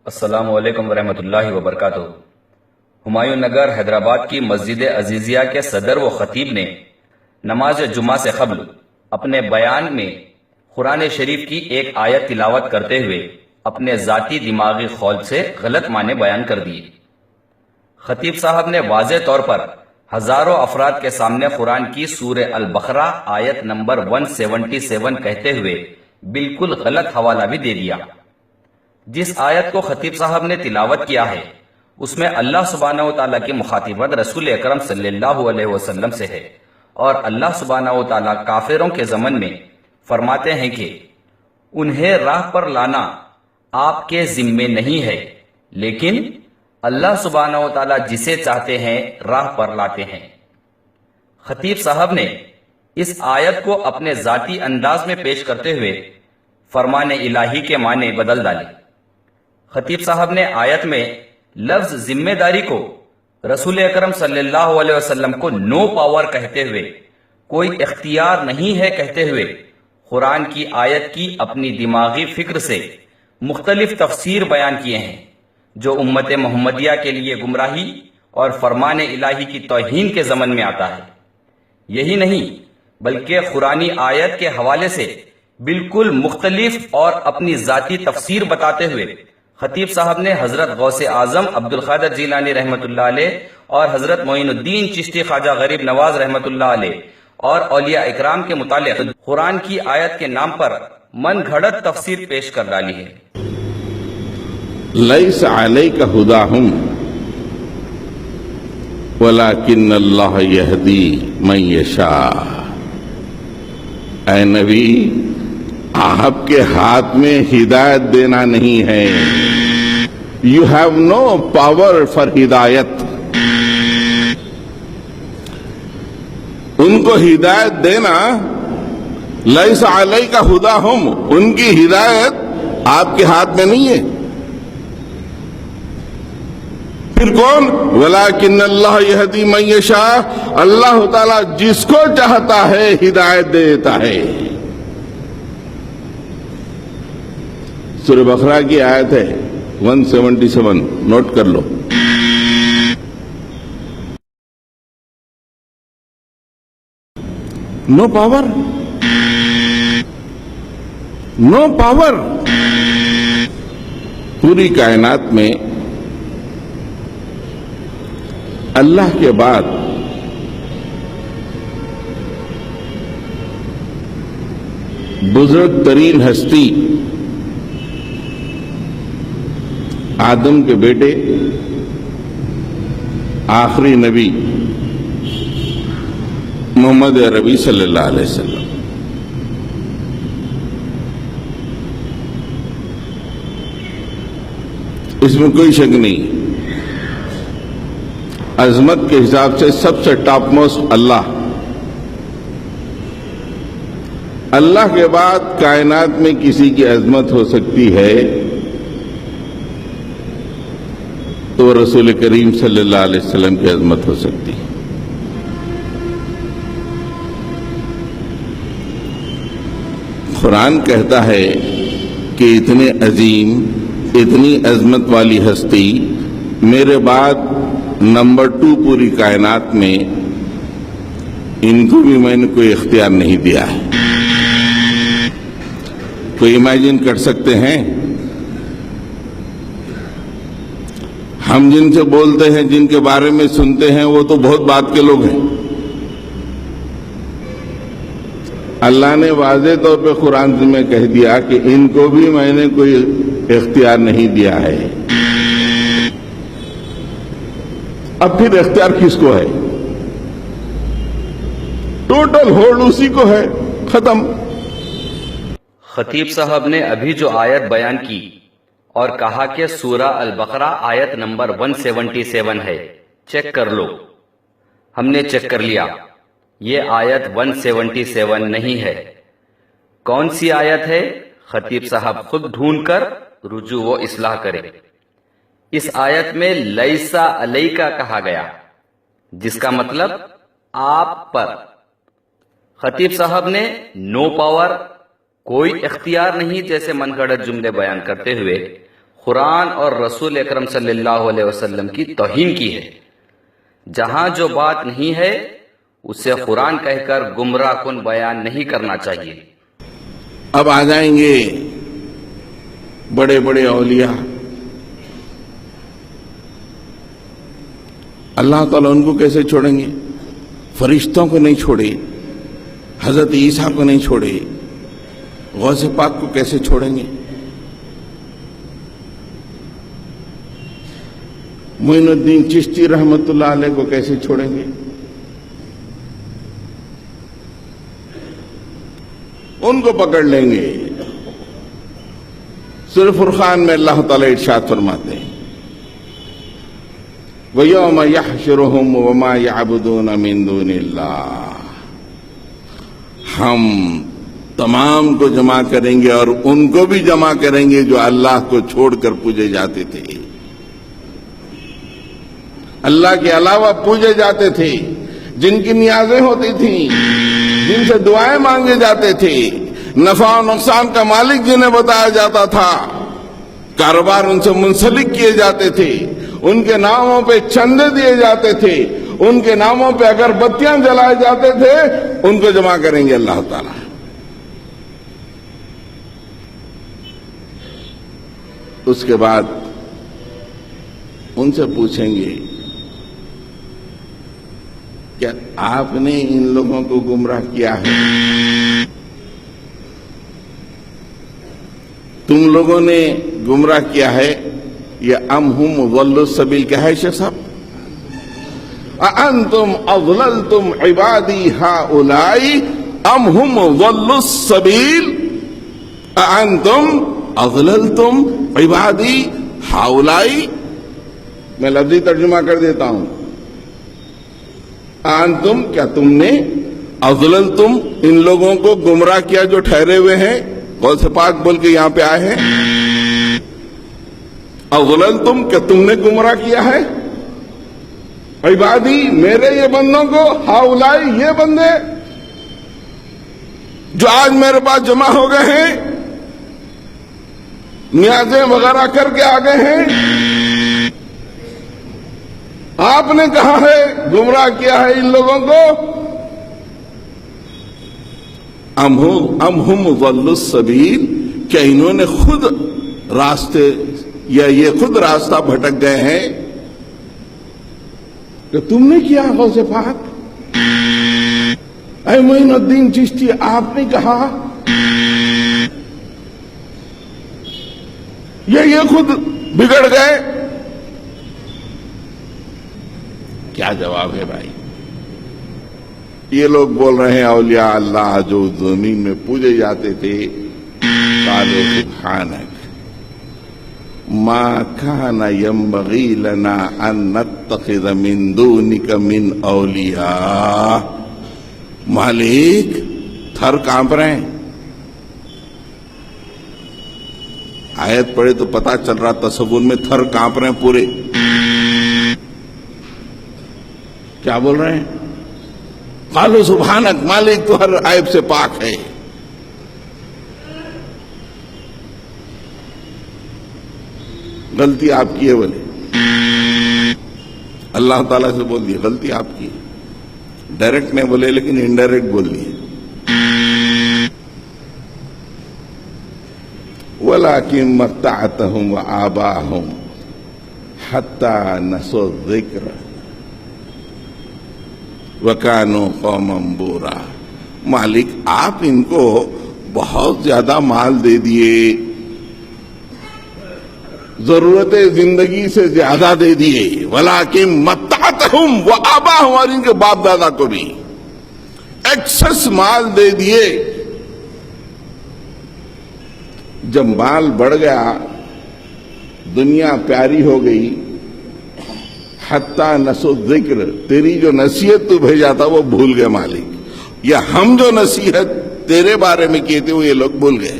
السلام علیکم ورحمۃ اللہ وبرکاتہ۔ ہمایوں نگر حیدرآباد کی مسجد عزیزیہ کے صدر و خطیب نے نماز جمعہ سے قبل اپنے بیان میں قرآن شریف کی ایک آیت تلاوت کرتے ہوئے اپنے ذاتی دماغی خول سے غلط معنی بیان کر دیے۔ خطیب صاحب نے واضح طور پر ہزاروں افراد کے سامنے قرآن کی سورہ البقرہ آیت نمبر 177 کہتے ہوئے بالکل غلط حوالہ بھی دے دیا۔ جس آیت کو خطیب صاحب نے تلاوت کیا ہے اس میں اللہ سبحانہ و تعالیٰ کی مخاطبت رسول اکرم صلی اللہ علیہ وسلم سے ہے، اور اللہ سبحانہ و تعالیٰ کافروں کے ضمن میں فرماتے ہیں کہ انہیں راہ پر لانا آپ کے ذمے نہیں ہے، لیکن اللہ سبحانہ و تعالیٰ جسے چاہتے ہیں راہ پر لاتے ہیں۔ خطیب صاحب نے اس آیت کو اپنے ذاتی انداز میں پیش کرتے ہوئے فرمان الہی کے معنی بدل ڈالے۔ خطیب صاحب نے آیت میں لفظ ذمہ داری کو رسول اکرم صلی اللہ علیہ وسلم کو نو پاور کہتے ہوئے، کوئی اختیار نہیں ہے کہتے ہوئے، قرآن کی آیت کی اپنی دماغی فکر سے مختلف تفسیر بیان کیے ہیں، جو امت محمدیہ کے لیے گمراہی اور فرمان الہی کی توہین کے ضمن میں آتا ہے۔ یہی نہیں بلکہ قرآنی آیت کے حوالے سے بالکل مختلف اور اپنی ذاتی تفسیر بتاتے ہوئے خطیب صاحب نے حضرت غوث اعظم عبد القادر جیلانی رحمۃ اللہ علیہ اور حضرت معین الدین چشتی خواجہ غریب نواز رحمۃ اللہ علیہ اور اولیاء اکرام کے متعلق قرآن کی آیت کے نام پر من گھڑت تفسیر پیش کر ڈالی ہے۔ لیس علیک ھداھم ولکن اللہ یہدی من یشاء۔ اے نبی، آپ کے ہاتھ میں ہدایت دینا نہیں ہے۔ You have no power for ہدایت۔ ان کو ہدایت دینا، لیس علیک ھداھم، ان کی ہدایت آپ کے ہاتھ میں نہیں ہے۔ پھر کون؟ وَلَٰكِنَّ اللَّهَ يَهْدِي مَن يَشَاءُ، اللہ تعالیٰ جس کو چاہتا ہے ہدایت دے دیتا ہے۔ سورہ بقرہ کی آیت ہے 177، نوٹ کر لو۔ نو پاور، نو پاور۔ پوری کائنات میں اللہ کے بعد بزرگ ترین ہستی آدم کے بیٹے آخری نبی محمد عربی صلی اللہ علیہ وسلم۔ اس میں کوئی شک نہیں، عظمت کے حساب سے سب سے ٹاپ موسٹ اللہ۔ اللہ کے بعد کائنات میں کسی کی عظمت ہو سکتی ہے تو رسول کریم صلی اللہ علیہ وسلم کی عظمت ہو سکتی ہے۔ قرآن کہتا ہے کہ اتنے عظیم، اتنی عظمت والی ہستی میرے بعد نمبر 2 پوری کائنات میں، ان کو بھی میں نے کوئی اختیار نہیں دیا ہے۔ کوئی امیجن کر سکتے ہیں؟ ہم جن سے بولتے ہیں، جن کے بارے میں سنتے ہیں، وہ تو بہت بات کے لوگ ہیں۔ اللہ نے واضح طور پہ قرآن میں کہہ دیا کہ ان کو بھی میں نے کوئی اختیار نہیں دیا ہے۔ اب پھر اختیار کس کو ہے؟ ٹوٹل ہولڈ اسی کو ہے، ختم۔ خطیب صاحب نے ابھی جو آیت بیان کی اور کہا کہ سورہ البقرہ آیت نمبر 177 ہے، چیک کر لو۔ ہم نے چیک کر لیا، یہ آیت 177 نہیں ہے۔ کون سی آیت ہے؟ خطیب صاحب خود ڈھونڈ کر رجوع و اصلاح کرے۔ اس آیت میں لیسا علیکا کہا گیا، جس کا مطلب آپ پر۔ خطیب صاحب نے نو پاور، کوئی اختیار نہیں جیسے من گھڑت جملے بیان کرتے ہوئے قرآن اور رسول اکرم صلی اللہ علیہ وسلم کی توہین کی ہے۔ جہاں جو بات نہیں ہے اسے قرآن کہہ کر گمراہ کن بیان نہیں کرنا چاہیے۔ اب آ جائیں گے بڑے بڑے اولیاء، اللہ تعالیٰ ان کو کیسے چھوڑیں گے؟ فرشتوں کو نہیں چھوڑے، حضرت عیسیٰ کو نہیں چھوڑے، غوث پاک کو کیسے چھوڑیں گے؟ معین الدین چشتی رحمت اللہ علیہ کو کیسے چھوڑیں گے؟ ان کو پکڑ لیں گے۔ سورہ فرقان میں اللہ تعالیٰ ارشاد فرماتے ہیں وَيَوْمَ يَحْشُرُهُمْ وَمَا يَعْبُدُونَ مِن دُونِ اللَّهِ، ہم تمام کو جمع کریں گے اور ان کو بھی جمع کریں گے جو اللہ کو چھوڑ کر پوجے جاتے تھے، اللہ کے علاوہ پوجے جاتے تھے، جن کی نیازیں ہوتی تھیں، جن سے دعائیں مانگے جاتے تھے، نفع و نقصان کا مالک جنہیں بتایا جاتا تھا، کاروبار ان سے منسلک کیے جاتے تھے، ان کے ناموں پہ چندے دیے جاتے تھے، ان کے ناموں پہ اگر بتیاں جلائے جاتے تھے، ان کو جمع کریں گے اللہ تعالیٰ۔ اس کے بعد ان سے پوچھیں گے کیا آپ نے ان لوگوں کو گمراہ کیا ہے؟ تم لوگوں نے گمراہ کیا ہے یا ام ہم ضلوا السبیل؟ کیا ہے شیخ صاحب؟ اانتم اضللتم عبادی ہؤلاء ام ہم ضلوا السبیل؟ اانتم اضللتم عبادی ہؤلاء؟ میں لفظی ترجمہ کر دیتا ہوں، انتم کیا تم نے، اضللتم ان لوگوں کو گمراہ کیا جو ٹھہرے ہوئے ہیں، غوث پاک بول کے یہاں پہ آئے ہیں، اضللتم کیا تم نے گمراہ کیا ہے عبادی میرے یہ بندوں کو، ہؤلاء یہ بندے جو آج میرے پاس جمع ہو گئے ہیں، نیازیں وغیرہ کر کے آ گئے ہیں، آپ نے کہا ہے گمراہ کیا ہے ان لوگوں کو، ام ہم ضلوا السبیل، کیا انہوں نے خود راستے یا یہ خود راستہ بھٹک گئے ہیں کہ تم نے کیا غوث پاک؟ اے معین الدین چشتی آپ نے کہا یہ خود بگڑ گئے؟ کیا جواب ہے بھائی؟ یہ لوگ بول رہے ہیں اولیاء اللہ جو زمین میں پوجے جاتے تھے، قالوا سبحانک ما كان ينبغي لنا ان نتخذ من دونك من اولیاء۔ مالک تھر کانپ رہے ہیں، آیت پڑھے تو پتا چل رہا تصور میں تھر کانپ رہے ہیں پورے۔ کیا بول رہے ہیں؟ قالوا سبحانک، مالک تو ہر عیب سے پاک ہے۔ غلطی آپ کی ہے بولے، اللہ تعالیٰ سے بول دی غلطی آپ کی، ڈائریکٹ نہیں بولے لیکن انڈائریکٹ بول دی۔ وَلَكِن مَتَّعْتَهُمْ وَآبَاءَهُمْ حَتَّى نَسُوا الذِّكْرَ وَكَانُوا قَوْمًا بُورًا۔ مالک آپ ان کو بہت زیادہ مال دے دیے، ضرورت زندگی سے زیادہ دے دیے، وَلَكِن مَتَّعْتَهُمْ وَآبَاءَهُمْ، اور ان کے باپ دادا کو بھی ایکسس مال دے دیے۔ جب مال بڑھ گیا، دنیا پیاری ہو گئی، حتیٰ نسوا الذکر، تیری جو نصیحت تو بھیجا تھا وہ بھول گئے مالک، یا ہم جو نصیحت تیرے بارے میں کیے تھے وہ یہ لوگ بھول گئے۔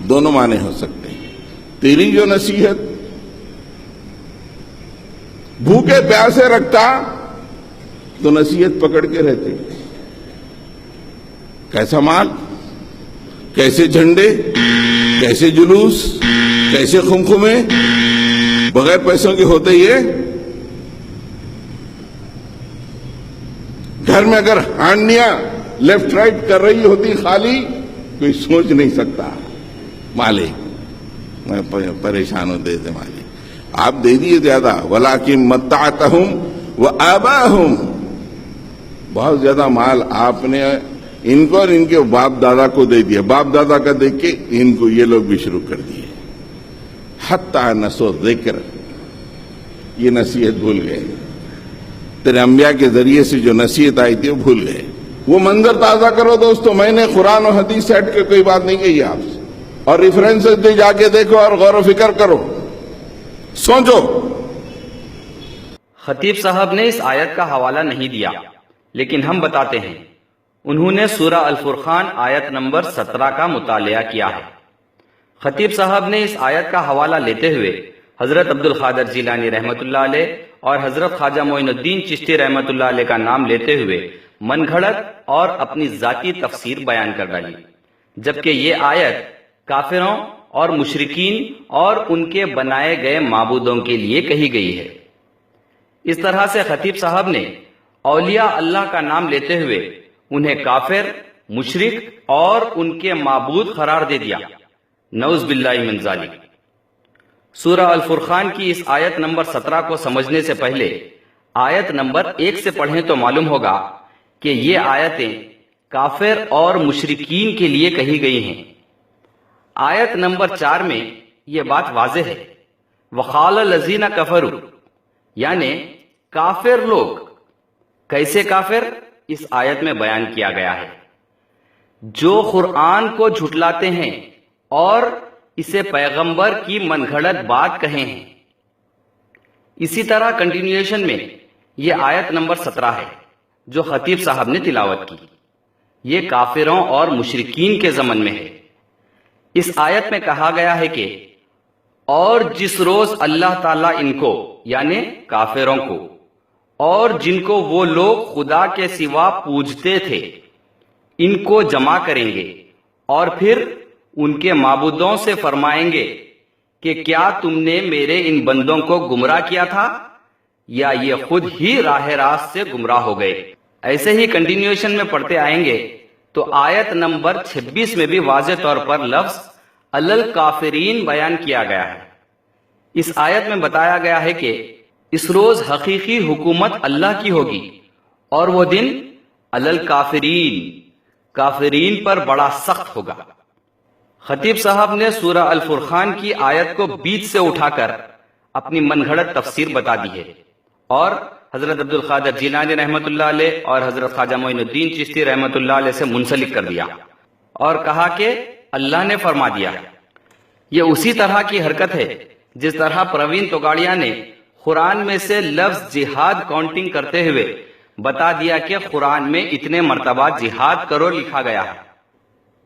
دونوں معنی ہو سکتے ہیں، تیری جو نصیحت بھوکے پیاسے رکھتا تو نصیحت پکڑ کے رہتے، کیسا مال، کیسے جھنڈے، کیسے جلوس، کیسے خمخمے، بغیر پیسوں کے ہوتے یہ؟ گھر میں اگر ہانڈیاں لیفٹ رائٹ کر رہی ہوتی خالی، کوئی سوچ نہیں سکتا مالک میں پریشان ہوتے تھے مالک آپ دے دیے زیادہ، وَلَٰكِن مَتَّعْتَهُمْ وَآبَاءَهُمْ، بہت زیادہ مال آپ نے ان کو اور ان کے باپ دادا کو دے دیا، باپ دادا کا دیکھ کے ان کو یہ لوگ بھی شروع کر دیے، حتیٰ نسوا الذکر، یہ نصیحت بھول گئے، تیرے انبیاء کے ذریعے سے جو نصیحت آئی تھی وہ بھول گئے۔ وہ منظر تازہ کرو دوستو، میں نے قرآن و حدیث سے ہٹ کے کوئی بات نہیں کہی آپ سے، اور ریفرنسز دے جا کے دیکھو اور غور و فکر کرو، سوچو۔ خطیب صاحب نے اس آیت کا حوالہ نہیں دیا، لیکن ہم بتاتے ہیں انہوں نے سورہ الفرقان آیت نمبر 17 کا مطالعہ کیا ہے۔ خطیب صاحب نے اس آیت کا حوالہ لیتے ہوئے حضرت عبد القادر جیلانی رحمۃ اللہ علیہ اور حضرت خواجہ معین الدین چشتی رحمۃ اللہ علیہ کا نام لیتے ہوئے من گھڑت اور اپنی ذاتی تفسیر بیان کر ڈالی، جبکہ یہ آیت کافروں اور مشرکین اور ان کے بنائے گئے معبودوں کے لیے کہی گئی ہے۔ اس طرح سے خطیب صاحب نے اولیاء اللہ کا نام لیتے ہوئے انہیں کافر، مشرک اور ان کے معبود قرار دے دیا، نعوذ باللہ من ذالک۔ سورہ الفرقان کی اس آیت نمبر 17 کو سمجھنے سے پہلے آیت نمبر 1 سے پڑھیں تو معلوم ہوگا کہ یہ آیتیں کافر اور مشرکین کے لیے کہی گئی ہیں۔ آیت نمبر 4 میں یہ بات واضح ہے، وَقَالَ الَّذِينَ كَفَرُوا، یعنی کافر لوگ۔ کیسے کافر؟ اس آیت میں بیان کیا گیا ہے، جو قرآن کو جھٹلاتے ہیں اور اسے پیغمبر کی من گھڑت بات کہے ہیں۔ اسی طرح کنٹینیوشن میں یہ آیت نمبر 17 ہے جو خطیب صاحب نے تلاوت کی، یہ کافروں اور مشرکین کے ضمن میں ہے۔ اس آیت میں کہا گیا ہے کہ اور جس روز اللہ تعالیٰ ان کو یعنی کافروں کو اور جن کو وہ لوگ خدا کے سوا پوجتے تھے ان کو جمع کریں گے، اور پھر ان کے معبودوں سے فرمائیں گے کہ کیا تم نے میرے ان بندوں کو گمراہ کیا تھا یا یہ خود ہی راہ راست سے گمراہ ہو گئے۔ ایسے ہی کنٹینیوشن میں پڑھتے آئیں گے تو آیت نمبر 26 میں بھی واضح طور پر لفظ الکافرین بیان کیا گیا ہے۔ اس آیت میں بتایا گیا ہے کہ اس روز حقیقی حکومت اللہ کی ہوگی، اور وہ دن الکافرین، کافرین پر بڑا سخت ہوگا۔ خطیب صاحب نے سورہ الفرقان کی آیت کو بیچ سے اٹھا کر اپنی من گھڑت تفسیر بتا دی ہے، اور حضرت عبد القادر جیلانی رحمۃ اللہ علیہ اور حضرت خواجہ معین الدین چشتی رحمۃ اللہ علیہ سے منسلک کر دیا، اور کہا کہ اللہ نے فرما دیا۔ یہ اسی طرح کی حرکت ہے جس طرح پروین توگاڑیا نے قرآن میں سے لفظ جہاد کاؤنٹنگ کرتے ہوئے بتا دیا کہ قرآن میں اتنے مرتبہ جہاد کرو لکھا گیا ہے۔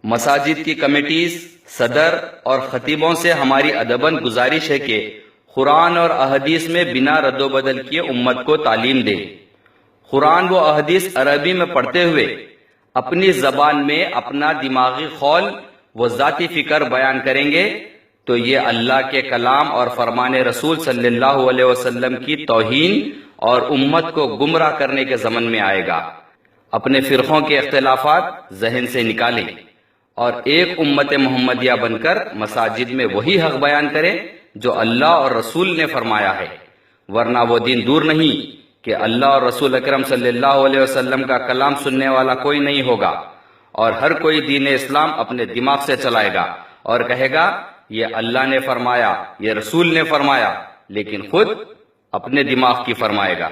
مساجد کی کمیٹیز، صدر اور خطیبوں سے ہماری ادباً گزارش ہے کہ قرآن اور احادیث میں بنا رد و بدل کیے امت کو تعلیم دے۔ قرآن و احادیث عربی میں پڑھتے ہوئے اپنی زبان میں اپنا دماغی خول و ذاتی فکر بیان کریں گے تو یہ اللہ کے کلام اور فرمان رسول صلی اللہ علیہ وسلم کی توہین اور امت کو گمراہ کرنے کے ضمن میں آئے گا۔ اپنے فرقوں کے اختلافات ذہن سے نکالیں اور ایک امت محمدیہ بن کر مساجد میں وہی حق بیان کریں جو اللہ اور رسول نے فرمایا ہے، ورنہ وہ دن دور نہیں کہ اللہ اور رسول اکرم صلی اللہ علیہ وسلم کا کلام سننے والا کوئی نہیں ہوگا، اور ہر کوئی دین اسلام اپنے دماغ سے چلائے گا اور کہے گا یہ اللہ نے فرمایا، یہ رسول نے فرمایا، لیکن خود اپنے دماغ کی فرمائے گا۔